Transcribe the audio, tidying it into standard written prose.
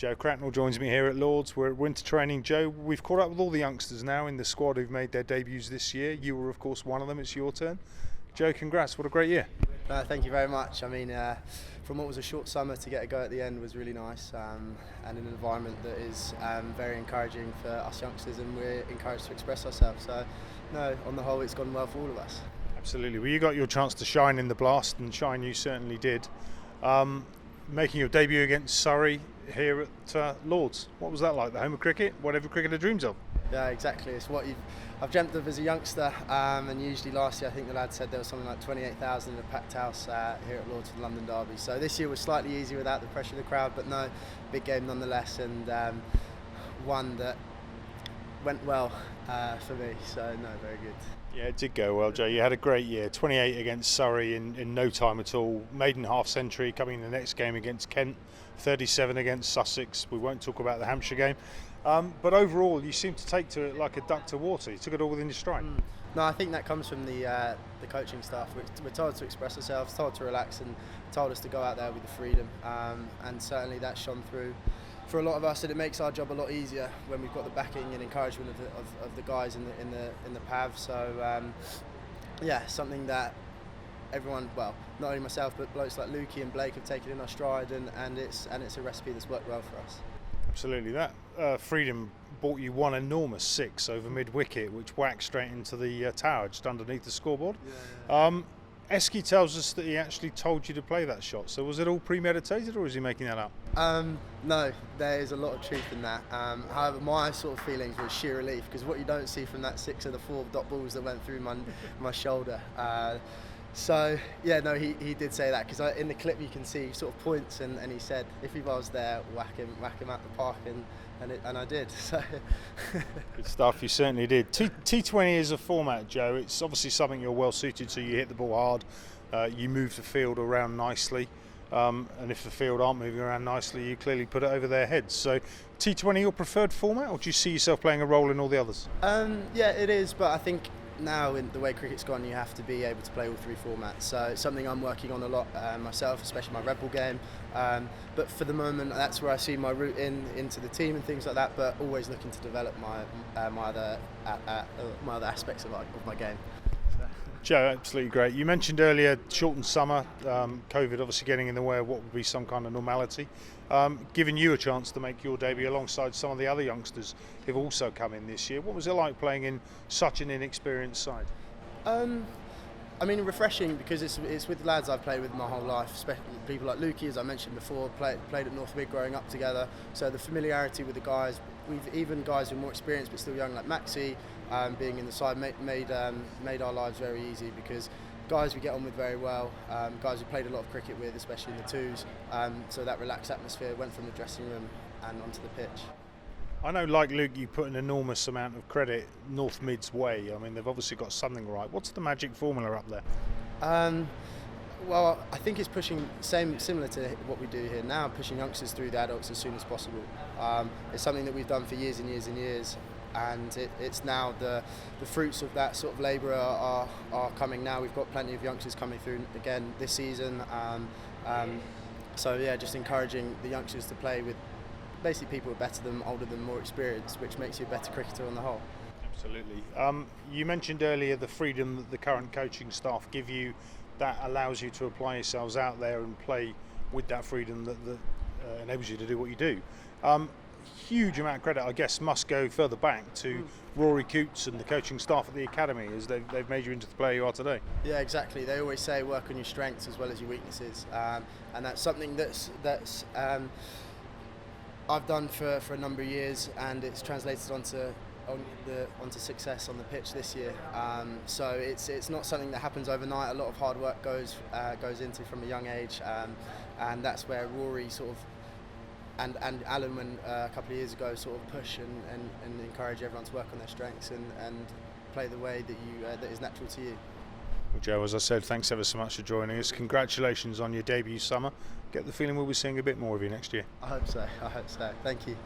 Joe Cracknell joins me here at Lords. We're at winter training. Joe, we've caught up with all the youngsters now in the squad who've made their debuts this year. You were, of course, one of them. It's your turn. Joe, congrats. What a great year. Thank you very much. I mean, from what was a short summer to get a go at the end was really nice, and in an environment that is very encouraging for us youngsters, and we're encouraged to express ourselves. So, no, on the whole, it's gone well for all of us. Absolutely. Well, you got your chance to shine in the blast, and shine you certainly did. Making your debut against Surrey here at Lords. What was that like? The home of cricket, what every cricketer dreams of. Yeah, exactly. It's what I've dreamt of as a youngster, and usually last year I think the lad said there was something like 28,000 in a packed house here at Lords for the London Derby. So this year was slightly easier without the pressure of the crowd, but no, big game nonetheless, and one that went well for me. So no, very good. Yeah, it did go well, Joe. You had a great year. 28 against Surrey in no time at all. Maiden half century coming in the next game against Kent. 37 against Sussex. We won't talk about the Hampshire game. But overall, you seem to take to it like a duck to water. You took it all within your stride. No, I think that comes from the coaching staff. We're told to express ourselves, told to relax, and told us to go out there with the freedom. And certainly that shone through for a lot of us, and it makes our job a lot easier when we've got the backing and encouragement of the guys in the PAV. So yeah, something that everyone, well, not only myself but blokes like Lukey and Blake have taken in our stride, and it's a recipe that's worked well for us. Absolutely. That freedom bought you one enormous six over mid wicket, which whacked straight into the tower just underneath the scoreboard. Yeah. Esky tells us that he actually told you to play that shot. So was it all premeditated, or is he making that up? No, there is a lot of truth in that. However, my sort of feelings were sheer relief, because what you don't see from that six are the 4 dot balls that went through my shoulder. So yeah, no, he did say that, because in the clip you can see sort of points, and he said if he was there, whack him out the park, and I did. So good stuff. You certainly did. T20 is a format, Joe. It's obviously something you're well suited to. You hit the ball hard, you move the field around nicely, and if the field aren't moving around nicely, you clearly put it over their heads. So T20 your preferred format, or do you see yourself playing a role in all the others? Yeah, it is, but I think now, in the way cricket's gone, you have to be able to play all 3 formats. So it's something I'm working on a lot myself, especially my red ball game. But for the moment, that's where I see my route into the team and things like that. But always looking to develop my other aspects of my game. Joe, absolutely great. You mentioned earlier shortened summer, COVID obviously getting in the way of what would be some kind of normality, giving you a chance to make your debut alongside some of the other youngsters who've also come in this year. What was it like playing in such an inexperienced side? I mean, refreshing, because it's with lads I've played with my whole life, especially people like Lukey, as I mentioned before, played at North Mid growing up together. So the familiarity with the guys, we've even guys who are more experienced but still young, like Maxi, being in the side made our lives very easy, because guys we get on with very well, guys we played a lot of cricket with, especially in the twos. So that relaxed atmosphere went from the dressing room and onto the pitch. I know, like Luke, you put an enormous amount of credit North Mid's way. I mean, they've obviously got something right. What's the magic formula up there? Well, I think it's pushing similar to what we do here now, pushing youngsters through the adults as soon as possible. It's something that we've done for years and years and years, and it's now the fruits of that sort of labour are coming now. We've got plenty of youngsters coming through again this season. So yeah, just encouraging the youngsters to play with basically people who are better than them, older than them, more experienced, which makes you a better cricketer on the whole. Absolutely. You mentioned earlier the freedom that the current coaching staff give you, that allows you to apply yourselves out there and play with that freedom that enables you to do what you do. Huge amount of credit, I guess, must go further back to Rory Coots and the coaching staff at the academy, as they've made you into the player you are today. Yeah, exactly. They always say work on your strengths as well as your weaknesses, and that's something that's I've done for a number of years, and it's translated onto success on the pitch this year. So it's not something that happens overnight. A lot of hard work goes into from a young age, and that's where Rory sort of and Alan, when a couple of years ago, sort of push and encourage everyone to work on their strengths and play the way that is natural to you. Well, Joe, as I said, thanks ever so much for joining us. Congratulations on your debut summer. Get the feeling we'll be seeing a bit more of you next year. I hope so. Thank you.